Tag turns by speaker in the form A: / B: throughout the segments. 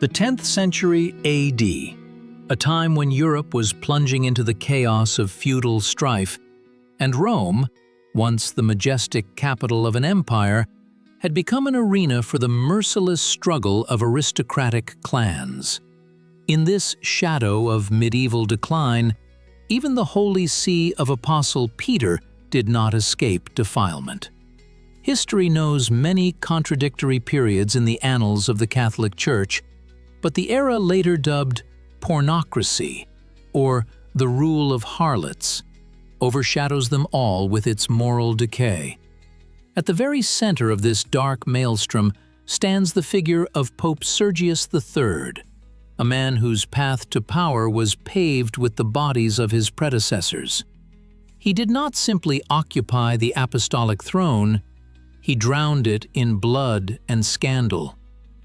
A: The 10th century AD, a time when Europe was plunging into the chaos of feudal strife, and Rome, once the majestic capital of an empire, had become an arena for the merciless struggle of aristocratic clans. In this shadow of medieval decline, even the Holy See of Apostle Peter did not escape defilement. History knows many contradictory periods in the annals of the Catholic Church, but the era later dubbed Pornocracy, or the rule of harlots, overshadows them all with its moral decay. At the very center of this dark maelstrom stands the figure of Pope Sergius III, a man whose path to power was paved with the bodies of his predecessors. He did not simply occupy the apostolic throne, he drowned it in blood and scandal,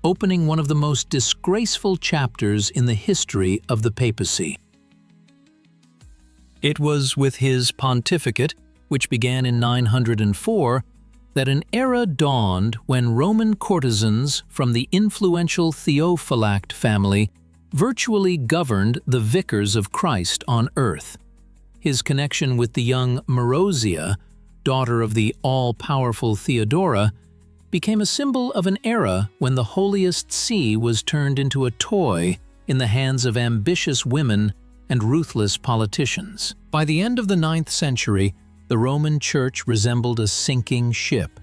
A: opening one of the most disgraceful chapters in the history of the papacy. It was with his pontificate, which began in 904, that an era dawned when Roman courtesans from the influential Theophylact family virtually governed the vicars of Christ on earth. His connection with the young Marozia, daughter of the all-powerful Theodora, became a symbol of an era when the holiest see was turned into a toy in the hands of ambitious women and ruthless politicians. By the end of the 9th century, the Roman Church resembled a sinking ship.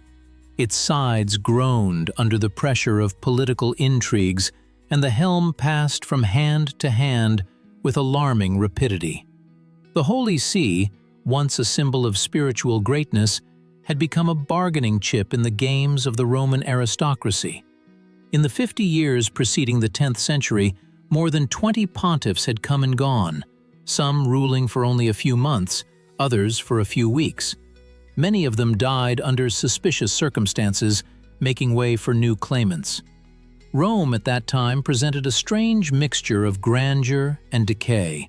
A: Its sides groaned under the pressure of political intrigues, and the helm passed from hand to hand with alarming rapidity. The Holy See, once a symbol of spiritual greatness, had become a bargaining chip in the games of the Roman aristocracy. In the 50 years preceding the 10th century, more than 20 pontiffs had come and gone, some ruling for only a few months, others for a few weeks. Many of them died under suspicious circumstances, making way for new claimants. Rome at that time presented a strange mixture of grandeur and decay.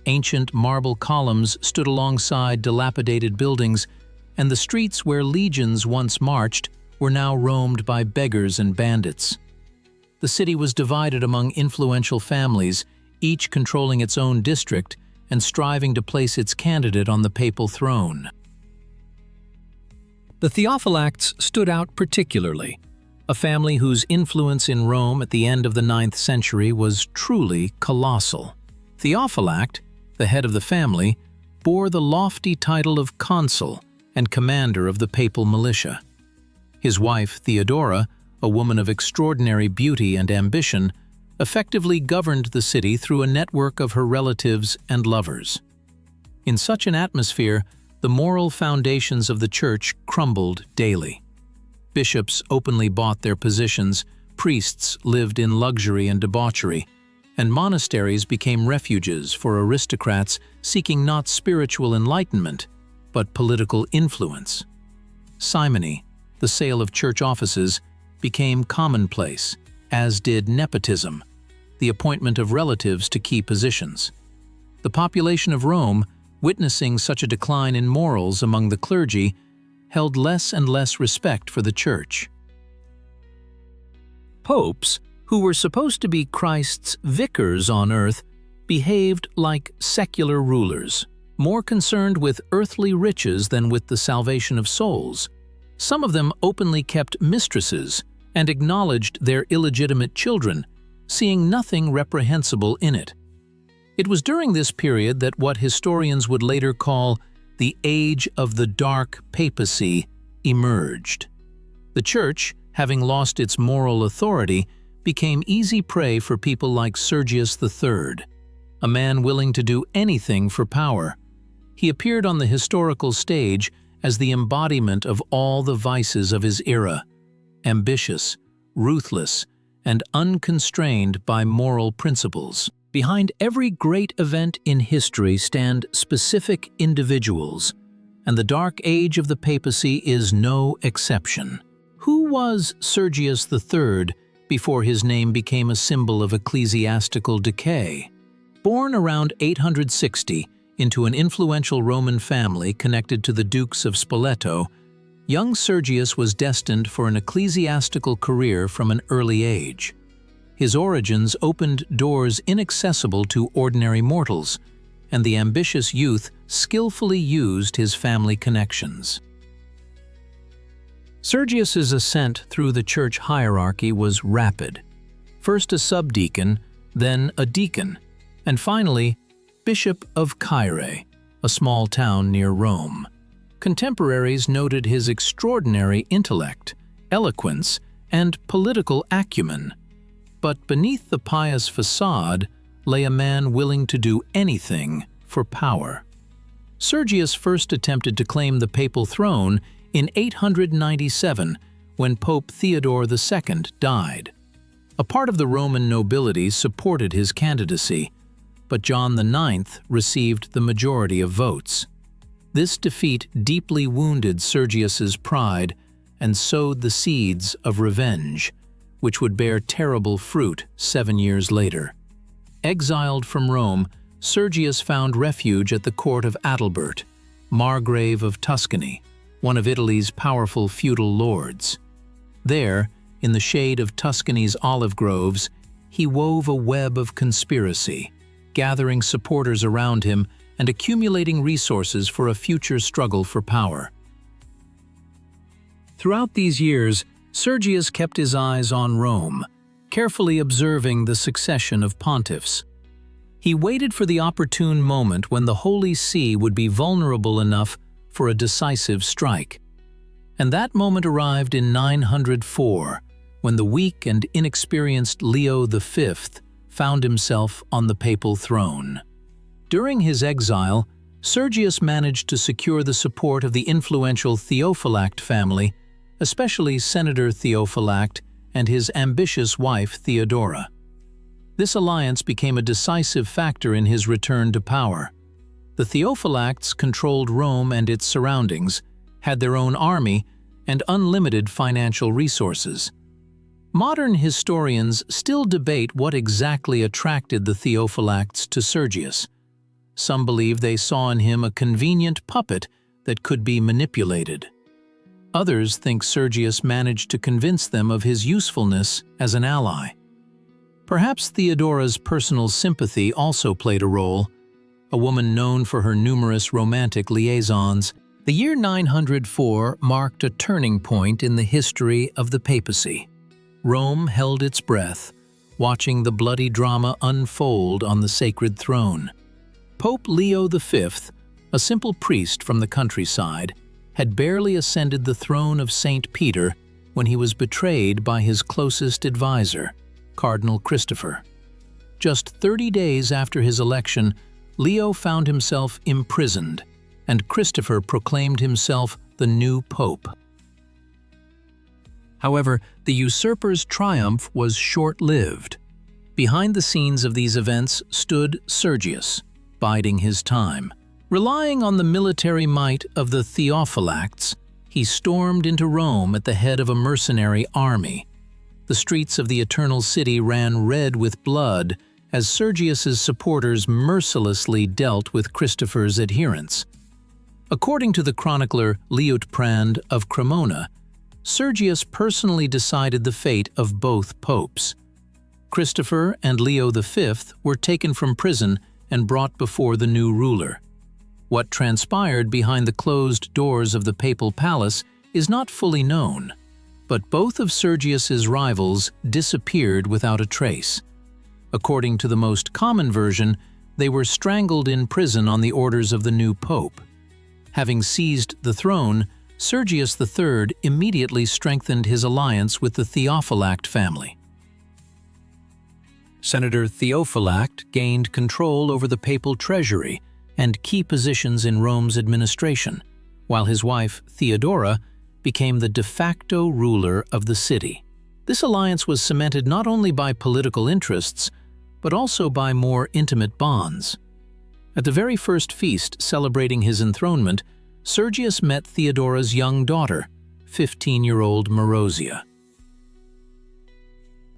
A: Ancient marble columns stood alongside dilapidated buildings, and the streets where legions once marched were now roamed by beggars and bandits. The city was divided among influential families, each controlling its own district and striving to place its candidate on the papal throne. The Theophylacts stood out particularly, a family whose influence in Rome at the end of the 9th century was truly colossal. Theophylact, the head of the family, bore the lofty title of consul and commander of the papal militia. His wife, Theodora, a woman of extraordinary beauty and ambition, effectively governed the city through a network of her relatives and lovers. In such an atmosphere, the moral foundations of the church crumbled daily. Bishops openly bought their positions, priests lived in luxury and debauchery, and monasteries became refuges for aristocrats seeking not spiritual enlightenment, but political influence. Simony, the sale of church offices, became commonplace, as did nepotism, the appointment of relatives to key positions. The population of Rome, witnessing such a decline in morals among the clergy, held less and less respect for the church. Popes, who were supposed to be Christ's vicars on earth, behaved like secular rulers, more concerned with earthly riches than with the salvation of souls. Some of them openly kept mistresses and acknowledged their illegitimate children, seeing nothing reprehensible in it. It was during this period that what historians would later call the Age of the Dark Papacy emerged. The Church, having lost its moral authority, became easy prey for people like Sergius III, a man willing to do anything for power. He appeared on the historical stage as the embodiment of all the vices of his era, ambitious, ruthless, and unconstrained by moral principles. Behind every great event in history stand specific individuals, and the Dark Age of the papacy is no exception. Who was Sergius III before his name became a symbol of ecclesiastical decay? Born around 860 into an influential Roman family connected to the Dukes of Spoleto, young Sergius was destined for an ecclesiastical career from an early age. His origins opened doors inaccessible to ordinary mortals, and the ambitious youth skillfully used his family connections. Sergius's ascent through the church hierarchy was rapid. First a subdeacon, then a deacon, and finally Bishop of Caere, a small town near Rome. Contemporaries noted his extraordinary intellect, eloquence, and political acumen. But beneath the pious facade lay a man willing to do anything for power. Sergius first attempted to claim the papal throne in 897 when Pope Theodora II died. A part of the Roman nobility supported his candidacy, but John IX received the majority of votes. This defeat deeply wounded Sergius's pride and sowed the seeds of revenge, which would bear terrible fruit 7 years later. Exiled from Rome, Sergius found refuge at the court of Adalbert, Margrave of Tuscany, one of Italy's powerful feudal lords. There, in the shade of Tuscany's olive groves, he wove a web of conspiracy, gathering supporters around him and accumulating resources for a future struggle for power. Throughout these years, Sergius kept his eyes on Rome, carefully observing the succession of pontiffs. He waited for the opportune moment when the Holy See would be vulnerable enough for a decisive strike. And that moment arrived in 904, when the weak and inexperienced Leo V found himself on the papal throne. During his exile, Sergius managed to secure the support of the influential Theophylact family, especially Senator Theophylact and his ambitious wife Theodora. This alliance became a decisive factor in his return to power. The Theophylacts controlled Rome and its surroundings, had their own army, and unlimited financial resources. Modern historians still debate what exactly attracted the Theophylacts to Sergius. Some believe they saw in him a convenient puppet that could be manipulated. Others think Sergius managed to convince them of his usefulness as an ally. Perhaps Theodora's personal sympathy also played a role. A woman known for her numerous romantic liaisons, the year 904 marked a turning point in the history of the papacy. Rome held its breath, watching the bloody drama unfold on the sacred throne. Pope Leo V, a simple priest from the countryside, had barely ascended the throne of St. Peter when he was betrayed by his closest advisor, Cardinal Christopher. Just 30 days after his election, Leo found himself imprisoned, and Christopher proclaimed himself the new pope. However, the usurper's triumph was short-lived. Behind the scenes of these events stood Sergius, biding his time. Relying on the military might of the Theophylacts, he stormed into Rome at the head of a mercenary army. The streets of the Eternal City ran red with blood as Sergius's supporters mercilessly dealt with Christopher's adherents. According to the chronicler Liutprand of Cremona, Sergius personally decided the fate of both popes. Christopher and Leo V were taken from prison and brought before the new ruler. What transpired behind the closed doors of the papal palace is not fully known, but both of Sergius's rivals disappeared without a trace. According to the most common version, they were strangled in prison on the orders of the new pope. Having seized the throne, Sergius III immediately strengthened his alliance with the Theophylact family. Senator Theophylact gained control over the papal treasury and key positions in Rome's administration, while his wife Theodora became the de facto ruler of the city. This alliance was cemented not only by political interests, but also by more intimate bonds. At the very first feast celebrating his enthronement, Sergius met Theodora's young daughter, 15-year-old Marozia.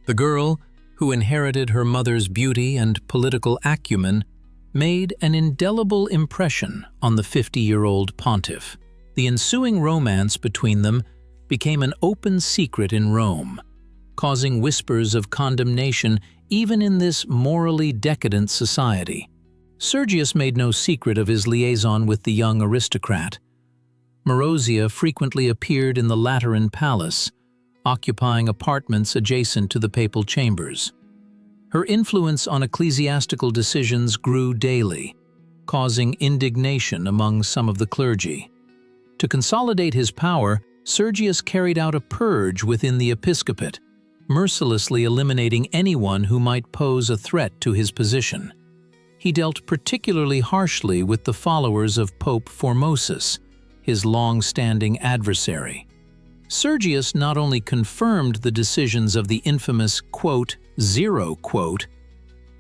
A: The girl, who inherited her mother's beauty and political acumen, made an indelible impression on the 50-year-old pontiff. The ensuing romance between them became an open secret in Rome. causing whispers of condemnation even in this morally decadent society. Sergius made no secret of his liaison with the young aristocrat. Marozia frequently appeared in the Lateran Palace, occupying apartments adjacent to the papal chambers. Her influence on ecclesiastical decisions grew daily, causing indignation among some of the clergy. To consolidate his power, Sergius carried out a purge within the episcopate, mercilessly eliminating anyone who might pose a threat to his position. He dealt particularly harshly with the followers of Pope Formosus, his long-standing adversary. Sergius not only confirmed the decisions of the infamous "zero,"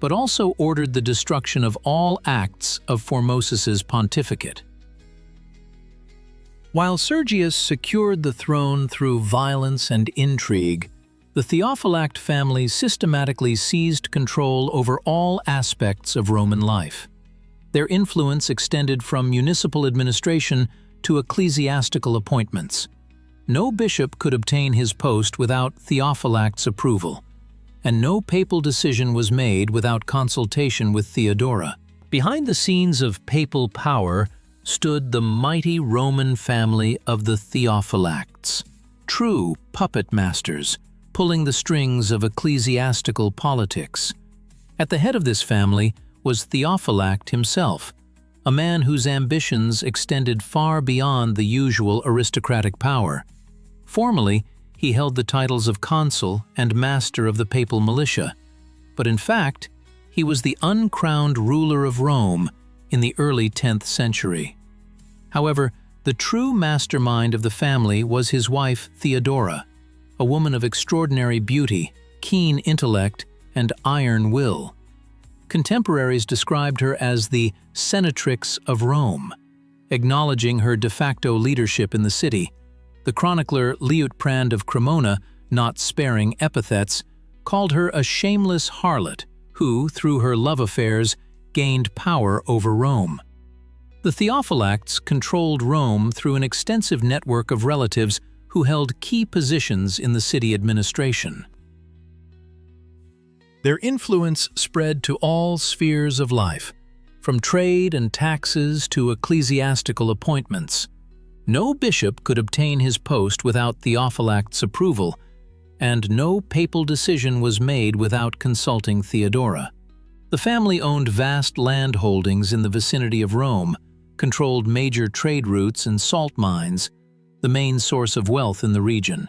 A: but also ordered the destruction of all acts of Formosus's pontificate. While Sergius secured the throne through violence and intrigue, the Theophylact family systematically seized control over all aspects of Roman life. Their influence extended from municipal administration to ecclesiastical appointments. No bishop could obtain his post without Theophylact's approval, and no papal decision was made without consultation with Theodora. Behind the scenes of papal power stood the mighty Roman family of the Theophylacts, true puppet masters, pulling the strings of ecclesiastical politics. At the head of this family was Theophylact himself, a man whose ambitions extended far beyond the usual aristocratic power. Formally, he held the titles of consul and master of the papal militia, but in fact, he was the uncrowned ruler of Rome in the early 10th century. However, the true mastermind of the family was his wife Theodora, a woman of extraordinary beauty, keen intellect, and iron will. Contemporaries described her as the senatrix of Rome, acknowledging her de facto leadership in the city. The chronicler Liutprand of Cremona, not sparing epithets, called her a shameless harlot who, through her love affairs, gained power over Rome. The Theophylacts controlled Rome through an extensive network of relatives who held key positions in the city administration. Their influence spread to all spheres of life, from trade and taxes to ecclesiastical appointments. No bishop could obtain his post without Theophylact's approval, and no papal decision was made without consulting Theodora. The family owned vast land holdings in the vicinity of Rome, controlled major trade routes and salt mines, the main source of wealth in the region.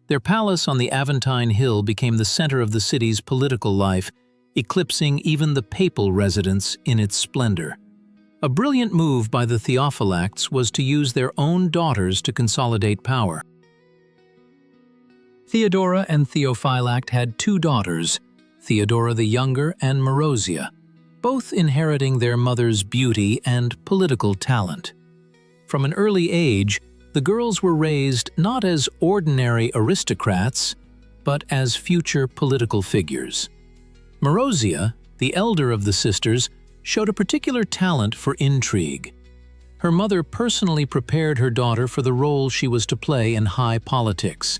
A: Their palace on the Aventine Hill became the center of the city's political life, eclipsing even the papal residence in its splendor. A brilliant move by the Theophylacts was to use their own daughters to consolidate power. Theodora and Theophylact had two daughters, Theodora the Younger and Marozia, both inheriting their mother's beauty and political talent. From an early age, the girls were raised not as ordinary aristocrats, but as future political figures. Marozia, the elder of the sisters, showed a particular talent for intrigue. Her mother personally prepared her daughter for the role she was to play in high politics.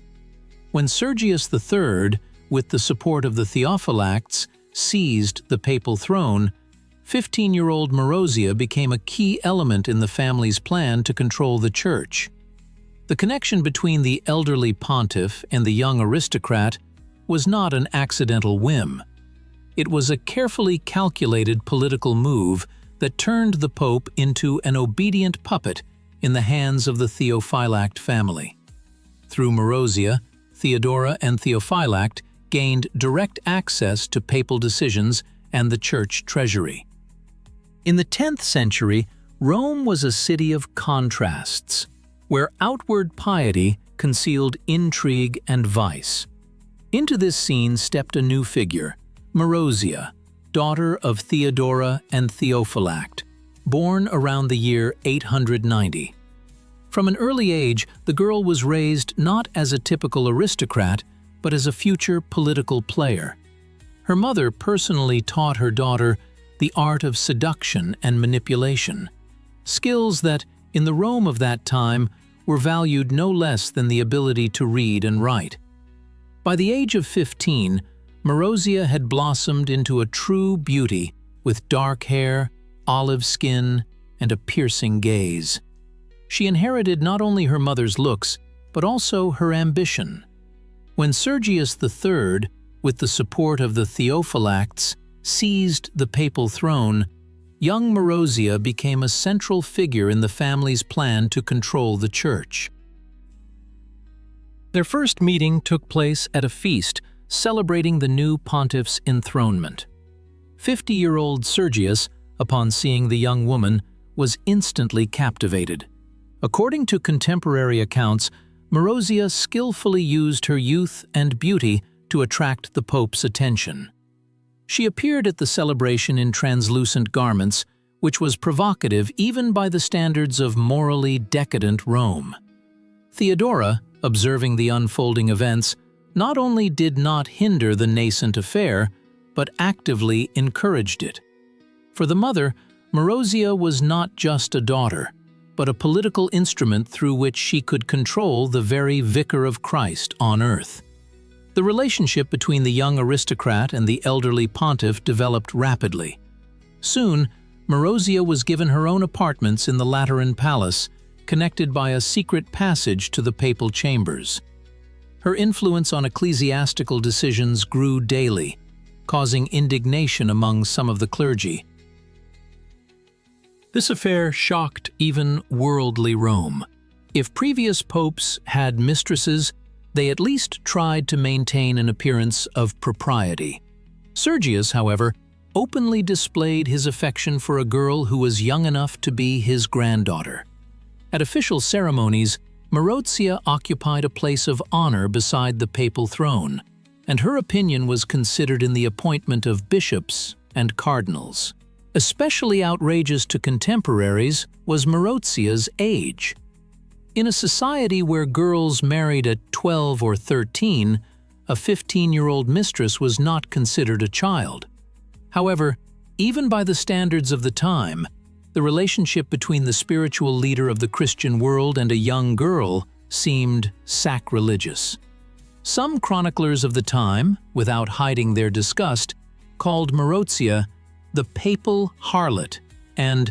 A: When Sergius III, with the support of the Theophylacts, seized the papal throne, 15-year-old Marozia became a key element in the family's plan to control the church. The connection between the elderly pontiff and the young aristocrat was not an accidental whim. It was a carefully calculated political move that turned the Pope into an obedient puppet in the hands of the Theophylact family. Through Marozia, Theodora and Theophylact gained direct access to papal decisions and the church treasury. In the 10th century, Rome was a city of contrasts, where outward piety concealed intrigue and vice. Into this scene stepped a new figure, Marozia, daughter of Theodora and Theophylact, born around the year 890. From an early age, the girl was raised not as a typical aristocrat, but as a future political player. Her mother personally taught her daughter the art of seduction and manipulation, skills that, in the Rome of that time, were valued no less than the ability to read and write. By the age of 15, Marozia had blossomed into a true beauty with dark hair, olive skin, and a piercing gaze. She inherited not only her mother's looks, but also her ambition. When Sergius III, with the support of the Theophylacts, seized the papal throne, young Marozia became a central figure in the family's plan to control the church. Their first meeting took place at a feast celebrating the new pontiff's enthronement. 50-year-old Sergius, upon seeing the young woman, was instantly captivated. According to contemporary accounts, Marozia skillfully used her youth and beauty to attract the Pope's attention. She appeared at the celebration in translucent garments, which was provocative even by the standards of morally decadent Rome. Theodora, observing the unfolding events, not only did not hinder the nascent affair, but actively encouraged it. For the mother, Marozia was not just a daughter, but a political instrument through which she could control the very vicar of Christ on earth. The relationship between the young aristocrat and the elderly pontiff developed rapidly. Soon, Marozia was given her own apartments in the Lateran Palace, connected by a secret passage to the papal chambers. Her influence on ecclesiastical decisions grew daily, causing indignation among some of the clergy. This affair shocked even worldly Rome. If previous popes had mistresses, they at least tried to maintain an appearance of propriety. Sergius, however, openly displayed his affection for a girl who was young enough to be his granddaughter. At official ceremonies, Marozia occupied a place of honor beside the papal throne, and her opinion was considered in the appointment of bishops and cardinals. Especially outrageous to contemporaries was Marozia's age. In a society where girls married at 12 or 13, a 15-year-old mistress was not considered a child. However, even by the standards of the time, the relationship between the spiritual leader of the Christian world and a young girl seemed sacrilegious. Some chroniclers of the time, without hiding their disgust, called Marozia the papal harlot and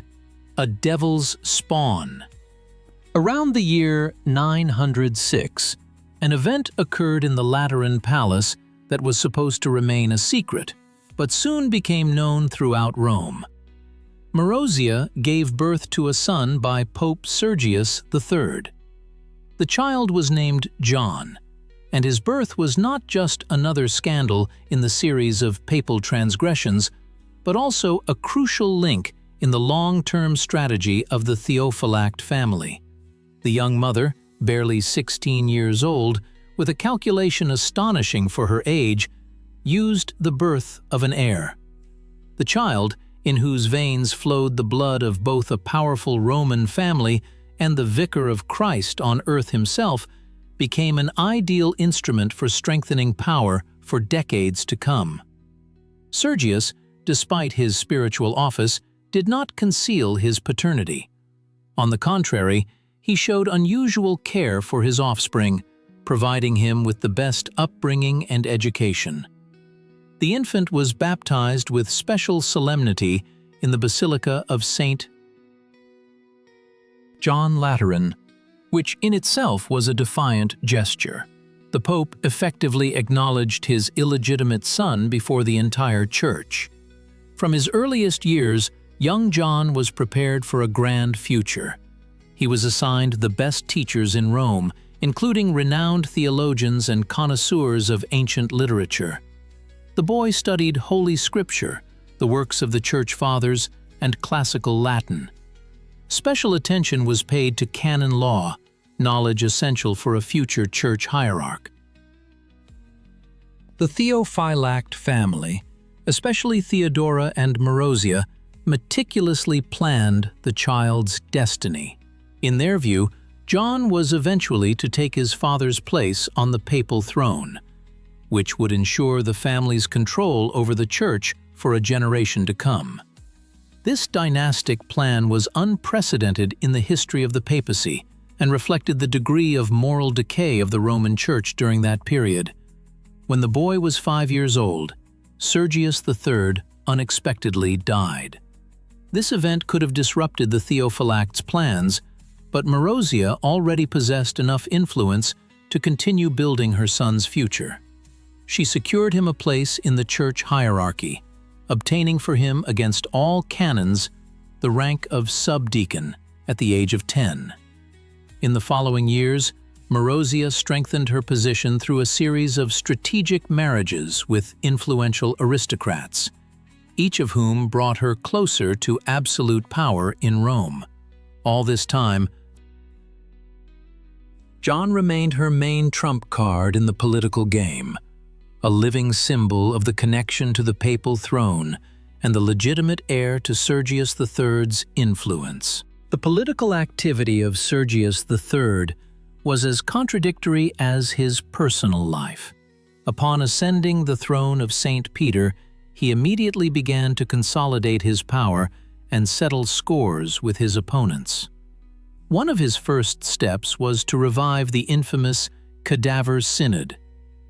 A: a devil's spawn. Around the year 906, an event occurred in the Lateran Palace that was supposed to remain a secret, but soon became known throughout Rome. Marozia gave birth to a son by Pope Sergius III. The child was named John, and his birth was not just another scandal in the series of papal transgressions, but also a crucial link in the long-term strategy of the Theophylact family. The young mother, barely 16 years old, with a calculation astonishing for her age, used the birth of an heir. The child, in whose veins flowed the blood of both a powerful Roman family and the vicar of Christ on earth himself, became an ideal instrument for strengthening power for decades to come. Sergius, despite his spiritual office, did not conceal his paternity. On the contrary, he showed unusual care for his offspring, providing him with the best upbringing and education. The infant was baptized with special solemnity in the Basilica of St. John Lateran, which in itself was a defiant gesture. The Pope effectively acknowledged his illegitimate son before the entire church. From his earliest years, young John was prepared for a grand future. He was assigned the best teachers in Rome, including renowned theologians and connoisseurs of ancient literature. The boy studied Holy Scripture, the works of the Church Fathers, and classical Latin. Special attention was paid to canon law, knowledge essential for a future church hierarch. The Theophylact family, especially Theodora and Marozia, meticulously planned the child's destiny. In their view, John was eventually to take his father's place on the papal throne, which would ensure the family's control over the church for a generation to come. This dynastic plan was unprecedented in the history of the papacy and reflected the degree of moral decay of the Roman Church during that period. When the boy was 5 years old, Sergius III unexpectedly died. This event could have disrupted the Theophylact's plans, but Marozia already possessed enough influence to continue building her son's future. She secured him a place in the church hierarchy, obtaining for him against all canons the rank of subdeacon at the age of 10. In the following years, Marozia strengthened her position through a series of strategic marriages with influential aristocrats, each of whom brought her closer to absolute power in Rome. All this time, John remained her main trump card in the political game, a living symbol of the connection to the papal throne and the legitimate heir to Sergius III's influence. The political activity of Sergius III was as contradictory as his personal life. Upon ascending the throne of St. Peter, he immediately began to consolidate his power and settle scores with his opponents. One of his first steps was to revive the infamous Cadaver Synod,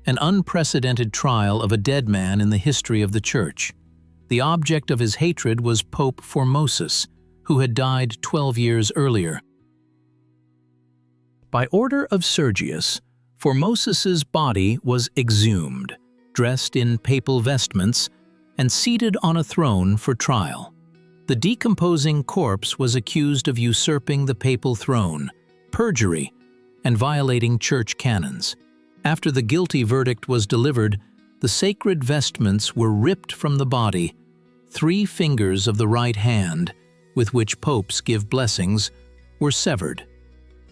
A: an unprecedented trial of a dead man in the history of the Church. The object of his hatred was Pope Formosus, who had died 12 years earlier. By order of Sergius, Formosus's body was exhumed, dressed in papal vestments, and seated on a throne for trial. The decomposing corpse was accused of usurping the papal throne, perjury, and violating church canons. After the guilty verdict was delivered, the sacred vestments were ripped from the body. 3 fingers of the right hand, with which popes give blessings, were severed,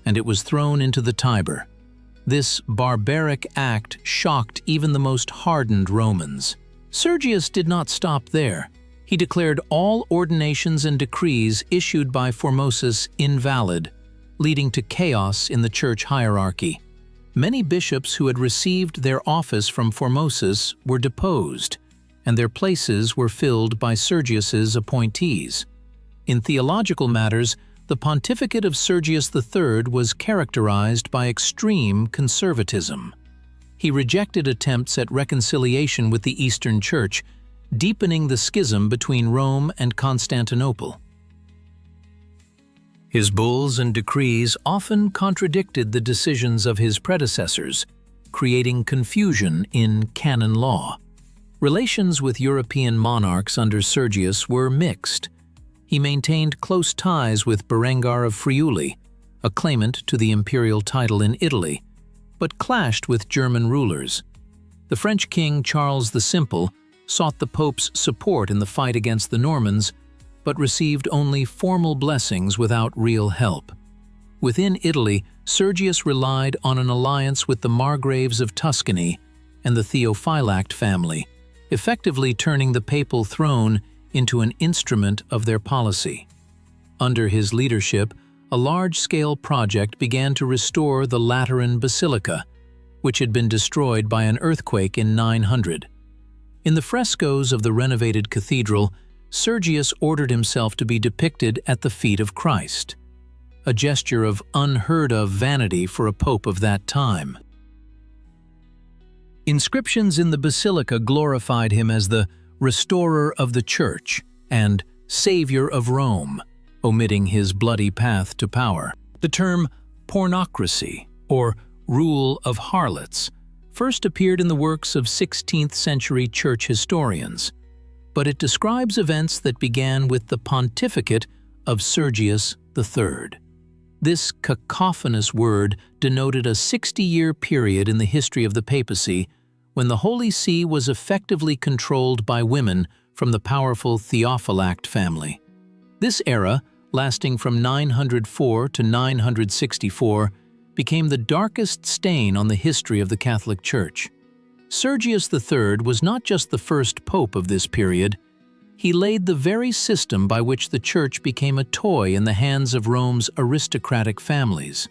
A: and it was thrown into the Tiber. This barbaric act shocked even the most hardened Romans. Sergius did not stop there. He declared all ordinations and decrees issued by Formosus invalid, leading to chaos in the church hierarchy. Many bishops who had received their office from Formosus were deposed, and their places were filled by Sergius's appointees. In theological matters, the pontificate of Sergius III was characterized by extreme conservatism. He rejected attempts at reconciliation with the Eastern Church, deepening the schism between Rome and Constantinople. His bulls and decrees often contradicted the decisions of his predecessors, creating confusion in canon law. Relations with European monarchs under Sergius were mixed. He maintained close ties with Berengar of Friuli, a claimant to the imperial title in Italy, but clashed with German rulers. The French king Charles the Simple sought the Pope's support in the fight against the Normans, but received only formal blessings without real help. Within Italy, Sergius relied on an alliance with the Margraves of Tuscany and the Theophylact family, effectively turning the papal throne into an instrument of their policy. Under his leadership, a large-scale project began to restore the Lateran Basilica, which had been destroyed by an earthquake in 900. In the frescoes of the renovated cathedral, Sergius ordered himself to be depicted at the feet of Christ, a gesture of unheard-of vanity for a pope of that time. Inscriptions in the basilica glorified him as the restorer of the Church and savior of Rome, omitting his bloody path to power. The term pornocracy, or rule of harlots, first appeared in the works of 16th-century church historians, but it describes events that began with the pontificate of Sergius III. This cacophonous word denoted a 60-year period in the history of the papacy when the Holy See was effectively controlled by women from the powerful Theophylact family. This era, lasting from 904 to 964, became the darkest stain on the history of the Catholic Church. Sergius III was not just the first pope of this period, he laid the very system by which the Church became a toy in the hands of Rome's aristocratic families.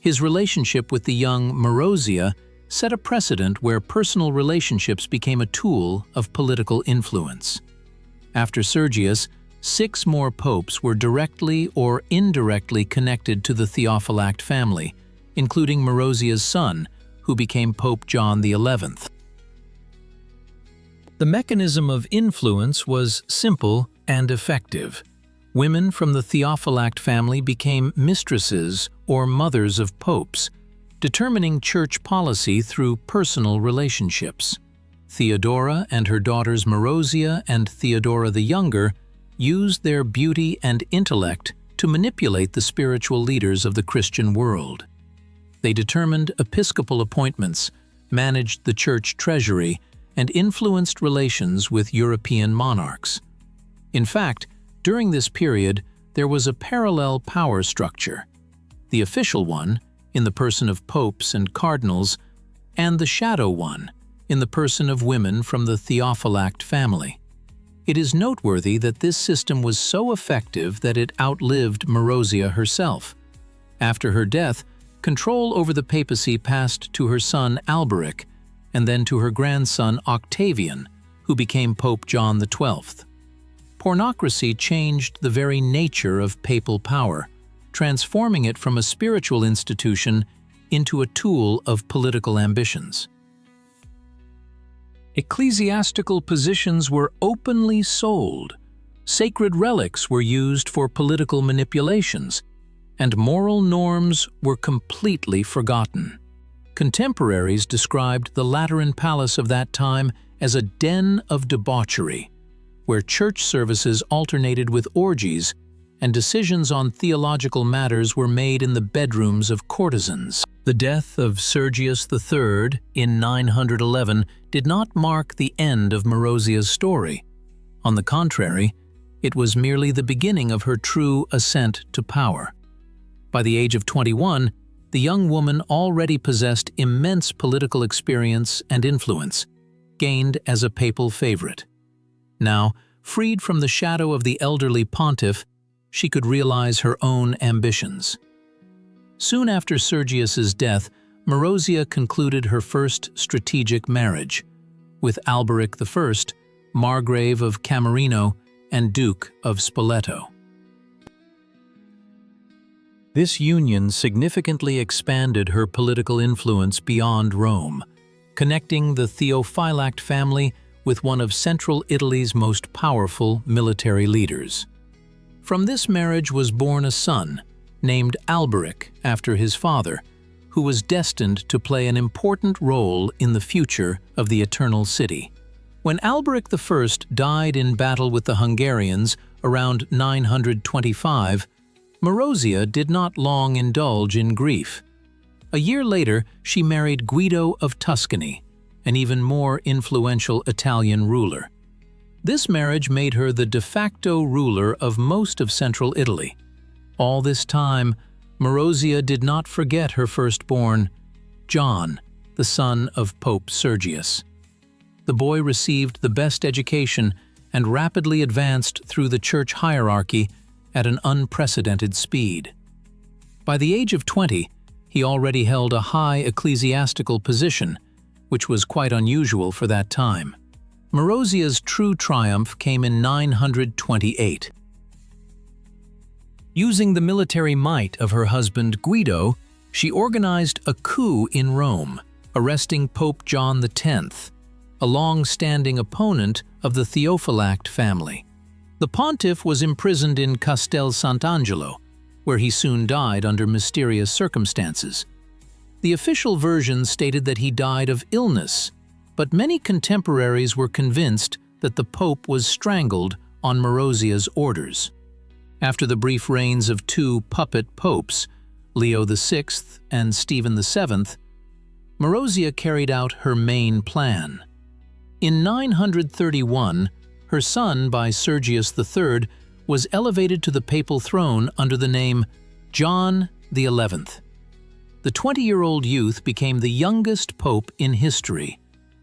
A: His relationship with the young Marozia set a precedent where personal relationships became a tool of political influence. After Sergius, 6 more popes were directly or indirectly connected to the Theophylact family, including Marozia's son, who became Pope John XI. The mechanism of influence was simple and effective. Women from the Theophylact family became mistresses or mothers of popes, determining church policy through personal relationships. Theodora and her daughters Marozia and Theodora the Younger used their beauty and intellect to manipulate the spiritual leaders of the Christian world. They determined episcopal appointments, managed the church treasury, and influenced relations with European monarchs. In fact, during this period, there was a parallel power structure: the official one, in the person of popes and cardinals, and the shadow one, in the person of women from the Theophylact family. It is noteworthy that this system was so effective that it outlived Marozia herself. After her death, control over the papacy passed to her son Alberic, and then to her grandson Octavian, who became Pope John XII. Pornocracy changed the very nature of papal power, transforming it from a spiritual institution into a tool of political ambitions. Ecclesiastical positions were openly sold, sacred relics were used for political manipulations, and moral norms were completely forgotten. Contemporaries described the Lateran Palace of that time as a den of debauchery, where church services alternated with orgies and decisions on theological matters were made in the bedrooms of courtesans. The death of Sergius III in 911 did not mark the end of Marozia's story. On the contrary, it was merely the beginning of her true ascent to power. By the age of 21, the young woman already possessed immense political experience and influence, gained as a papal favorite. Now, freed from the shadow of the elderly pontiff, she could realize her own ambitions. Soon after Sergius's death, Marozia concluded her first strategic marriage with Alberic I, Margrave of Camerino and Duke of Spoleto. This union significantly expanded her political influence beyond Rome, connecting the Theophylact family with one of central Italy's most powerful military leaders. From this marriage was born a son, named Alberic after his father, who was destined to play an important role in the future of the Eternal City. When Alberic I died in battle with the Hungarians around 925, Marozia did not long indulge in grief. A year later, she married Guido of Tuscany, an even more influential Italian ruler. This marriage made her the de facto ruler of most of central Italy. All this time, Marozia did not forget her firstborn, John, the son of Pope Sergius. The boy received the best education and rapidly advanced through the church hierarchy at an unprecedented speed. By the age of 20, he already held a high ecclesiastical position, which was quite unusual for that time. Marozia's true triumph came in 928. Using the military might of her husband Guido, she organized a coup in Rome, arresting Pope John X, a long-standing opponent of the Theophylact family. The pontiff was imprisoned in Castel Sant'Angelo, where he soon died under mysterious circumstances. The official version stated that he died of illness, but many contemporaries were convinced that the Pope was strangled on Marozia's orders. After the brief reigns of two puppet popes, Leo VI and Stephen VII, Marozia carried out her main plan. In 931, her son by Sergius III was elevated to the papal throne under the name John XI. The 20-year-old youth became the youngest pope in history,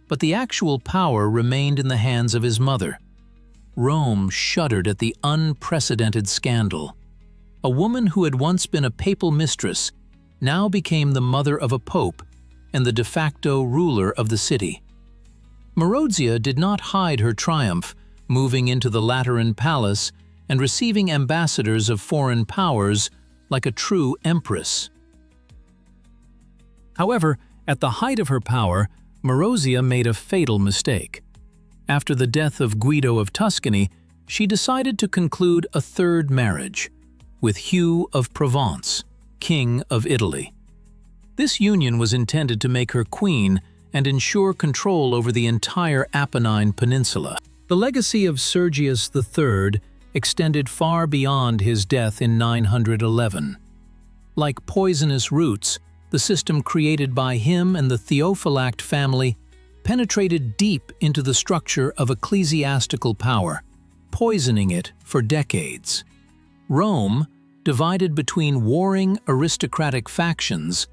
A: but the actual power remained in the hands of his mother. Rome shuddered at the unprecedented scandal. A woman who had once been a papal mistress now became the mother of a pope and the de facto ruler of the city. Marozia did not hide her triumph, moving into the Lateran Palace and receiving ambassadors of foreign powers like a true empress. However, at the height of her power, Marozia made a fatal mistake. After the death of Guido of Tuscany, she decided to conclude a third marriage with Hugh of Provence, King of Italy. This union was intended to make her queen and ensure control over the entire Apennine Peninsula. The legacy of Sergius III extended far beyond his death in 911. Like poisonous roots, the system created by him and the Theophylact family penetrated deep into the structure of ecclesiastical power, poisoning it for decades. Rome, divided between warring aristocratic factions,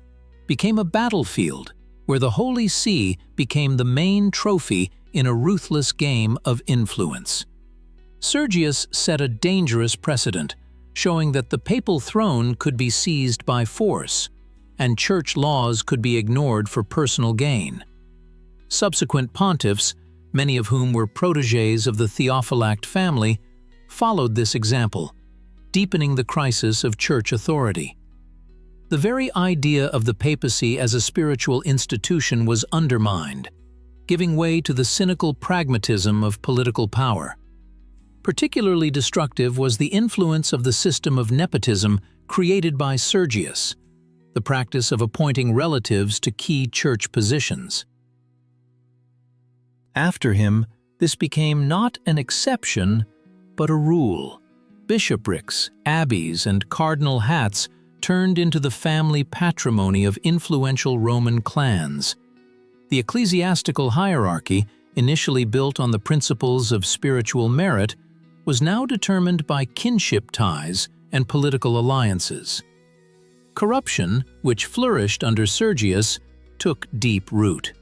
A: became a battlefield where the Holy See became the main trophy in a ruthless game of influence. Sergius set a dangerous precedent, showing that the papal throne could be seized by force, and church laws could be ignored for personal gain. Subsequent pontiffs, many of whom were protégés of the Theophylact family, followed this example, deepening the crisis of church authority. The very idea of the papacy as a spiritual institution was undermined, giving way to the cynical pragmatism of political power. Particularly destructive was the influence of the system of nepotism created by Sergius, the practice of appointing relatives to key church positions. After him, this became not an exception, but a rule. Bishoprics, abbeys, and cardinal hats turned into the family patrimony of influential Roman clans. The ecclesiastical hierarchy, initially built on the principles of spiritual merit, was now determined by kinship ties and political alliances. Corruption, which flourished under Sergius, took deep root.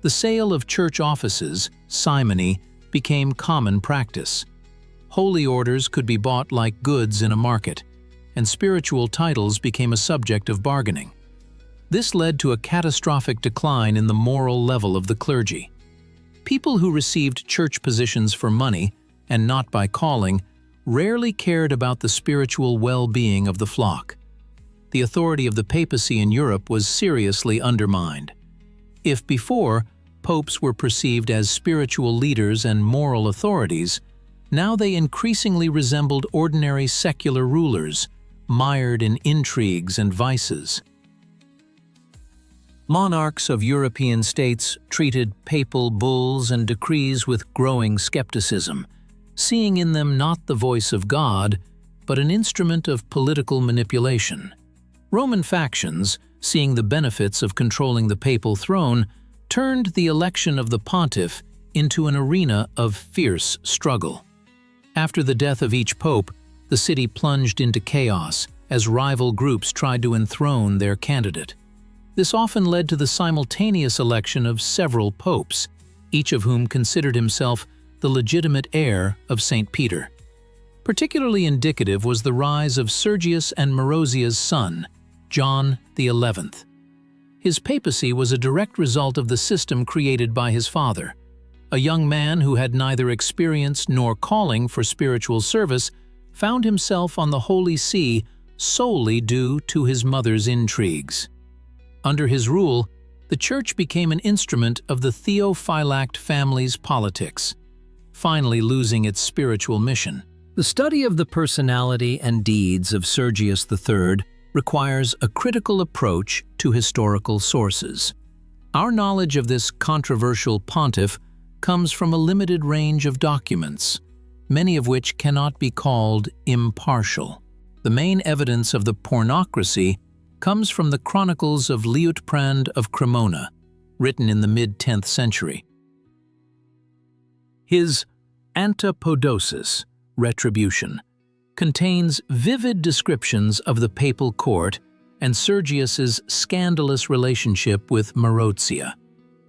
A: The sale of church offices, simony, became common practice. Holy orders could be bought like goods in a market, and spiritual titles became a subject of bargaining. This led to a catastrophic decline in the moral level of the clergy. People who received church positions for money, and not by calling, rarely cared about the spiritual well-being of the flock. The authority of the papacy in Europe was seriously undermined. If before, popes were perceived as spiritual leaders and moral authorities, now they increasingly resembled ordinary secular rulers, mired in intrigues and vices. Monarchs of European states treated papal bulls and decrees with growing skepticism, seeing in them not the voice of God, but an instrument of political manipulation. Roman factions, seeing the benefits of controlling the papal throne, turned the election of the pontiff into an arena of fierce struggle. After the death of each pope, the city plunged into chaos as rival groups tried to enthrone their candidate. This often led to the simultaneous election of several popes, each of whom considered himself the legitimate heir of St. Peter. Particularly indicative was the rise of Sergius and Marozia's son, John XI. His papacy was a direct result of the system created by his father. A young man who had neither experience nor calling for spiritual service found himself on the Holy See solely due to his mother's intrigues. Under his rule, the church became an instrument of the Theophylact family's politics, finally losing its spiritual mission. The study of the personality and deeds of Sergius III requires a critical approach to historical sources. Our knowledge of this controversial pontiff comes from a limited range of documents, many of which cannot be called impartial. The main evidence of the Pornocracy comes from the chronicles of Liutprand of Cremona, written in the mid-10th century. His Antipodosis, Retribution, contains vivid descriptions of the papal court and Sergius's scandalous relationship with Marozia.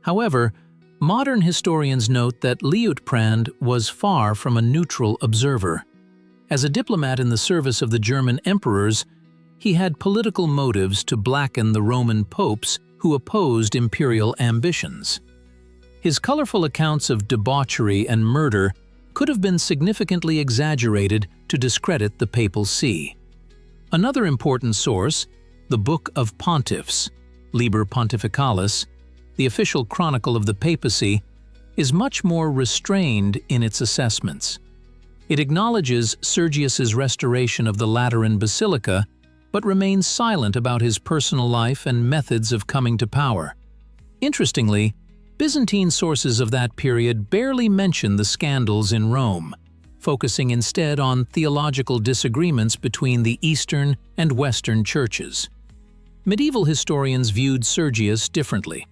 A: However, modern historians note that Liutprand was far from a neutral observer. As a diplomat in the service of the German emperors, he had political motives to blacken the Roman popes who opposed imperial ambitions. His colorful accounts of debauchery and murder could have been significantly exaggerated to discredit the papal see. Another important source, the Book of Pontiffs, Liber Pontificalis, the official chronicle of the papacy, is much more restrained in its assessments. It acknowledges Sergius's restoration of the Lateran Basilica, but remains silent about his personal life and methods of coming to power. Interestingly, Byzantine sources of that period barely mention the scandals in Rome, focusing instead on theological disagreements between the Eastern and Western churches. Medieval historians viewed Sergius differently.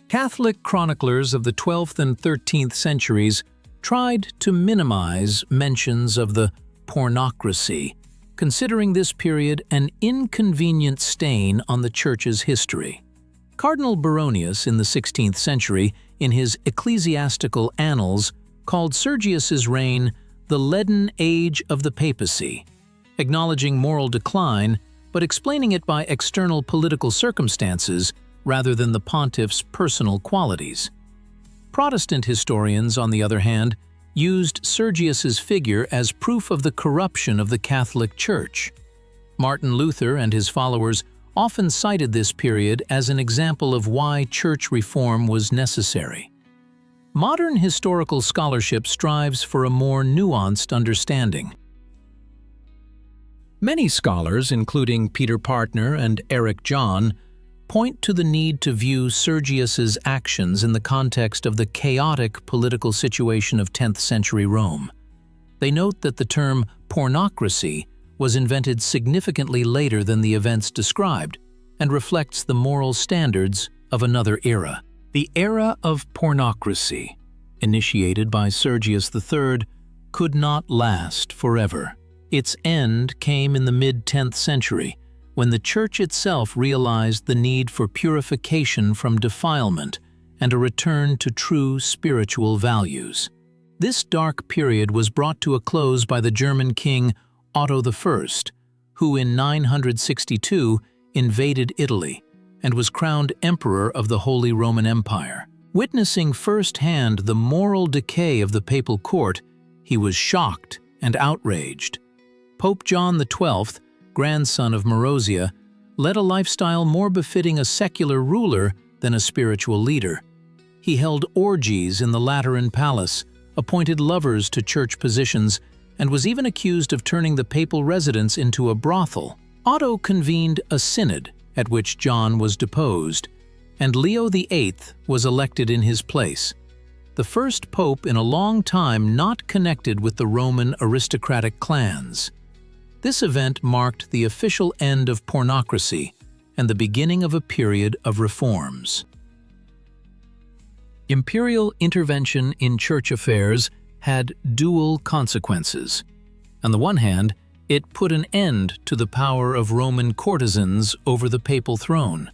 A: Catholic chroniclers of the 12th and 13th centuries tried to minimize mentions of the Pornocracy, considering this period an inconvenient stain on the Church's history. Cardinal Baronius in the 16th century, in his Ecclesiastical Annals, called Sergius's reign the leaden age of the papacy, acknowledging moral decline but explaining it by external political circumstances rather than the pontiff's personal qualities. Protestant historians, on the other hand, used Sergius's figure as proof of the corruption of the Catholic Church. Martin Luther and his followers often cited this period as an example of why church reform was necessary. Modern historical scholarship strives for a more nuanced understanding. Many scholars, including Peter Partner and Eric John, point to the need to view Sergius's actions in the context of the chaotic political situation of 10th century Rome. They note that the term pornocracy was invented significantly later than the events described and reflects the moral standards of another era. The era of pornocracy, initiated by Sergius III, could not last forever. Its end came in the mid-10th century, when the Church itself realized the need for purification from defilement and a return to true spiritual values. This dark period was brought to a close by the German king Otto I, who in 962 invaded Italy and was crowned Emperor of the Holy Roman Empire. Witnessing firsthand the moral decay of the papal court, he was shocked and outraged. Pope John XII, grandson of Marozia, led a lifestyle more befitting a secular ruler than a spiritual leader. He held orgies in the Lateran Palace, appointed lovers to church positions, and was even accused of turning the papal residence into a brothel. Otto convened a synod at which John was deposed, and Leo VIII was elected in his place, the first pope in a long time not connected with the Roman aristocratic clans. This event marked the official end of pornocracy and the beginning of a period of reforms. Imperial intervention in church affairs had dual consequences. On the one hand, it put an end to the power of Roman courtesans over the papal throne.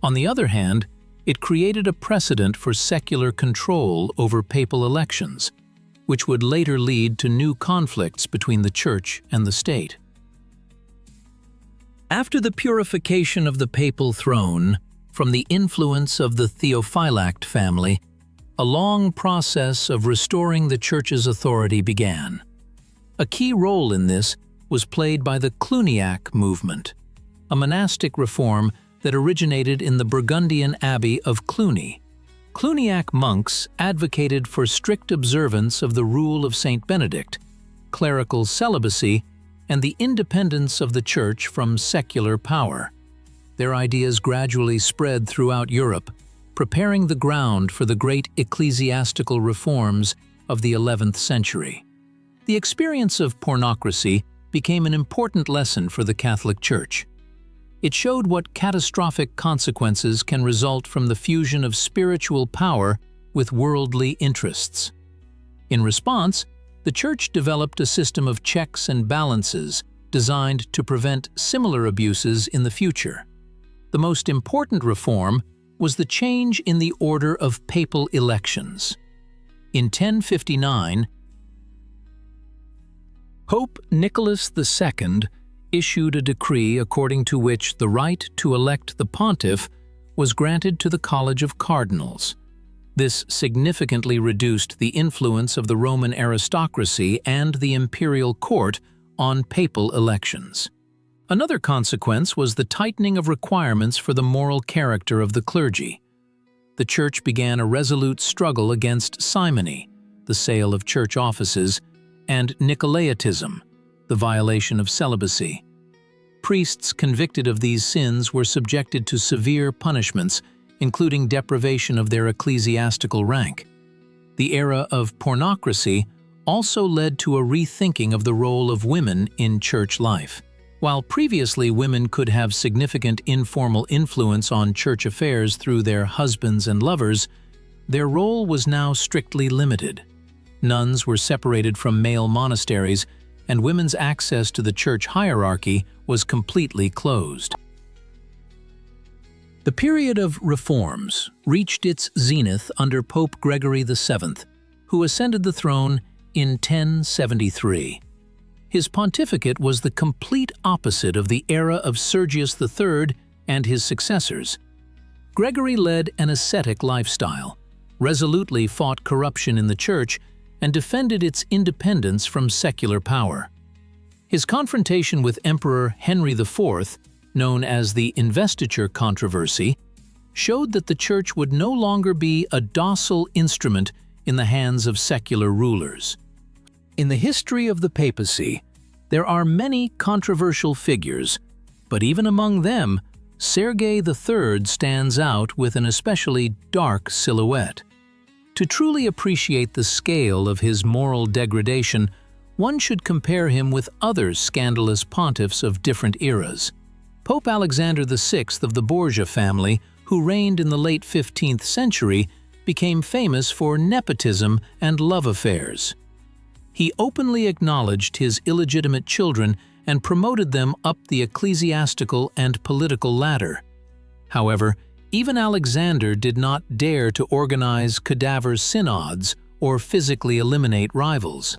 A: On the other hand, it created a precedent for secular control over papal elections, which would later lead to new conflicts between the Church and the state. After the purification of the papal throne from the influence of the Theophylact family, a long process of restoring the Church's authority began. A key role in this was played by the Cluniac movement, a monastic reform that originated in the Burgundian abbey of Cluny. Cluniac monks advocated for strict observance of the rule of Saint Benedict, clerical celibacy, and the independence of the Church from secular power. Their ideas gradually spread throughout Europe, preparing the ground for the great ecclesiastical reforms of the 11th century. The experience of pornocracy became an important lesson for the Catholic Church. It showed what catastrophic consequences can result from the fusion of spiritual power with worldly interests. In response, the Church developed a system of checks and balances designed to prevent similar abuses in the future. The most important reform was the change in the order of papal elections. In 1059, Pope Nicholas II issued a decree according to which the right to elect the pontiff was granted to the College of Cardinals. This significantly reduced the influence of the Roman aristocracy and the imperial court on papal elections. Another consequence was the tightening of requirements for the moral character of the clergy. the Church began a resolute struggle against simony, the sale of church offices, and Nicolaitism, the violation of celibacy. Priests convicted of these sins were subjected to severe punishments, including deprivation of their ecclesiastical rank. The era of pornocracy also led to a rethinking of the role of women in church life. While previously women could have significant informal influence on church affairs through their husbands and lovers, their role was now strictly limited. Nuns were separated from male monasteries, and women's access to the church hierarchy was completely closed. The period of reforms reached its zenith under Pope Gregory VII, who ascended the throne in 1073. His pontificate was the complete opposite of the era of Sergius III and his successors. Gregory led an ascetic lifestyle, resolutely fought corruption in the church, and defended its independence from secular power. His confrontation with Emperor Henry IV, known as the Investiture Controversy, showed that the church would no longer be a docile instrument in the hands of secular rulers. In the history of the papacy, there are many controversial figures, but even among them, Sergei III stands out with an especially dark silhouette. To truly appreciate the scale of his moral degradation, one should compare him with other scandalous pontiffs of different eras. Pope Alexander VI of the Borgia family, who reigned in the late 15th century, became famous for nepotism and love affairs. He openly acknowledged his illegitimate children and promoted them up the ecclesiastical and political ladder. However, even Alexander did not dare to organize cadaver synods or physically eliminate rivals.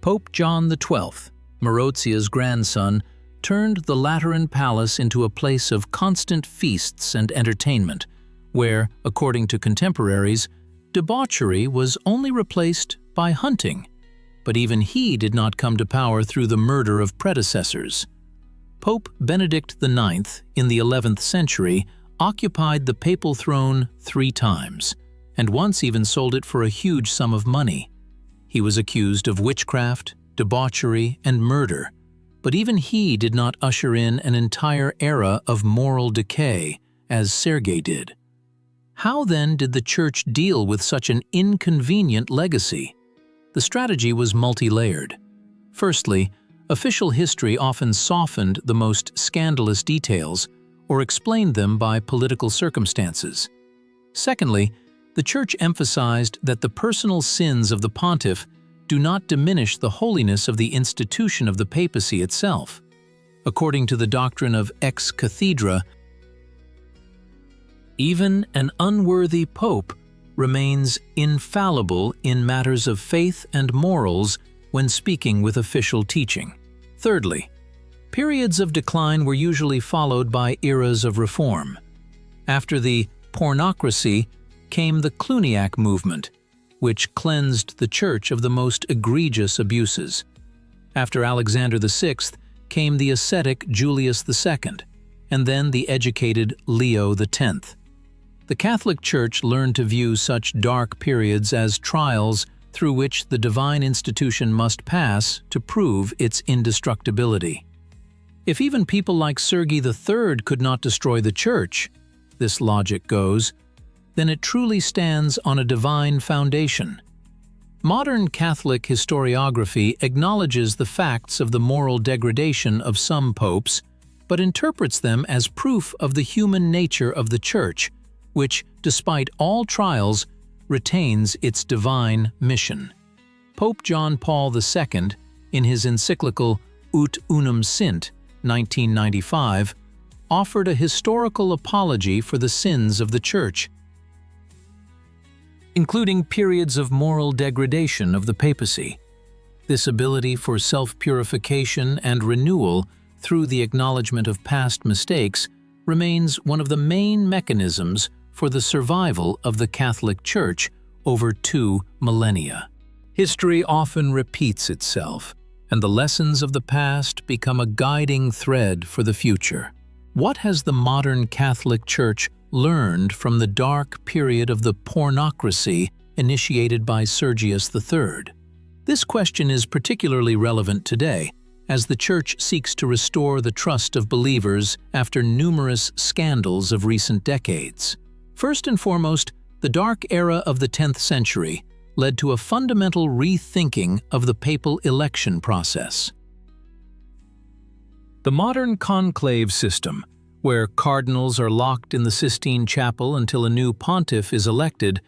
A: Pope John XII, Marozia's grandson, turned the Lateran Palace into a place of constant feasts and entertainment, where, according to contemporaries, debauchery was only replaced by hunting. But even he did not come to power through the murder of predecessors. Pope Benedict IX, in the 11th century, occupied the papal throne 3 times, and once even sold it for a huge sum of money. He was accused of witchcraft, debauchery, and murder, but even he did not usher in an entire era of moral decay, as Sergei did. How then did the Church deal with such an inconvenient legacy? The strategy was multi-layered. Firstly, official history often softened the most scandalous details or explained them by political circumstances. Secondly, the Church emphasized that the personal sins of the pontiff do not diminish the holiness of the institution of the papacy itself. According to the doctrine of ex cathedra, even an unworthy pope remains infallible in matters of faith and morals when speaking with official teaching. Thirdly, periods of decline were usually followed by eras of reform. After the Pornocracy came the Cluniac movement, which cleansed the Church of the most egregious abuses. After Alexander VI came the ascetic Julius II, and then the educated Leo X. The Catholic Church learned to view such dark periods as trials through which the divine institution must pass to prove its indestructibility. If even people like Sergei III could not destroy the Church, this logic goes, then it truly stands on a divine foundation. Modern Catholic historiography acknowledges the facts of the moral degradation of some popes, but interprets them as proof of the human nature of the Church, which, despite all trials, retains its divine mission. Pope John Paul II, in his encyclical Ut Unum Sint, 1995, offered a historical apology for the sins of the Church, including periods of moral degradation of the papacy. This ability for self-purification and renewal through the acknowledgement of past mistakes remains one of the main mechanisms for the survival of the Catholic Church over 2 millennia. History often repeats itself, and the lessons of the past become a guiding thread for the future. What has the modern Catholic Church learned from the dark period of the Pornocracy initiated by Sergius III? This question is particularly relevant today, as the Church seeks to restore the trust of believers after numerous scandals of recent decades. First and foremost, the dark era of the 10th century led to a fundamental rethinking of the papal election process. The modern conclave system, where cardinals are locked in the Sistine Chapel until a new pontiff is elected,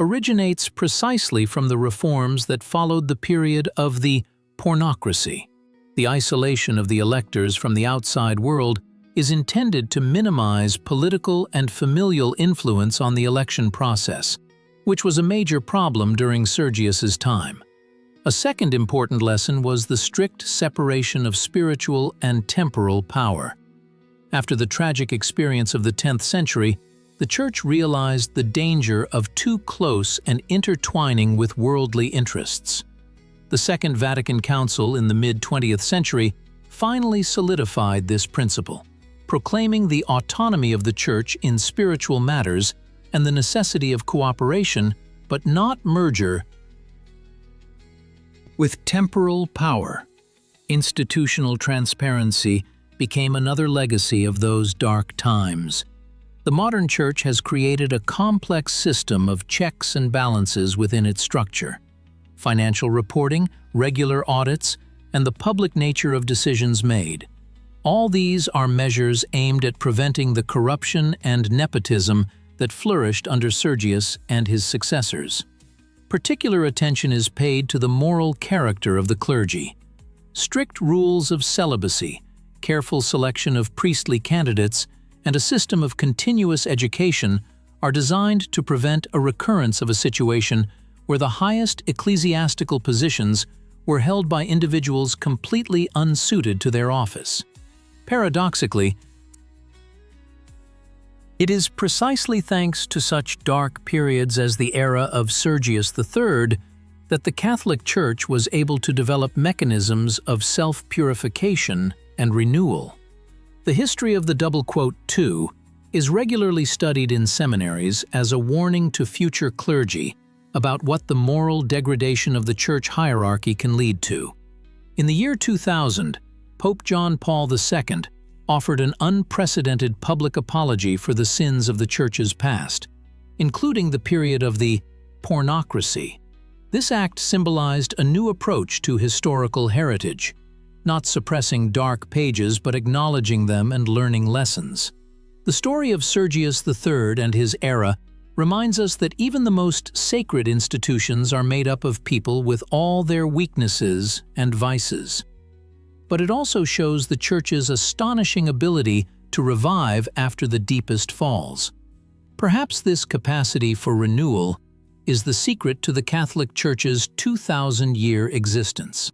A: originates precisely from the reforms that followed the period of the Pornocracy. The isolation of the electors from the outside world is intended to minimize political and familial influence on the election process, which was a major problem during Sergius's time. A second important lesson was the strict separation of spiritual and temporal power. After the tragic experience of the 10th century, the Church realized the danger of too close and intertwining with worldly interests. The Second Vatican Council in the mid-20th century finally solidified this principle, proclaiming the autonomy of the Church in spiritual matters and the necessity of cooperation, but not merger, with temporal power. Institutional transparency became another legacy of those dark times. The modern Church has created a complex system of checks and balances within its structure. Financial reporting, regular audits, and the public nature of decisions made. All these are measures aimed at preventing the corruption and nepotism that flourished under Sergius and his successors. Particular attention is paid to the moral character of the clergy. Strict rules of celibacy, careful selection of priestly candidates, and a system of continuous education are designed to prevent a recurrence of a situation where the highest ecclesiastical positions were held by individuals completely unsuited to their office. Paradoxically, it is precisely thanks to such dark periods as the era of Sergius III that the Catholic Church was able to develop mechanisms of self-purification and renewal. The history of the "2" is regularly studied in seminaries as a warning to future clergy about what the moral degradation of the church hierarchy can lead to. In the year 2000, Pope John Paul II offered an unprecedented public apology for the sins of the Church's past, including the period of the Pornocracy. This act symbolized a new approach to historical heritage, not suppressing dark pages but acknowledging them and learning lessons. The story of Sergius III and his era reminds us that even the most sacred institutions are made up of people with all their weaknesses and vices. But it also shows the Church's astonishing ability to revive after the deepest falls. Perhaps this capacity for renewal is the secret to the Catholic Church's 2,000-year existence.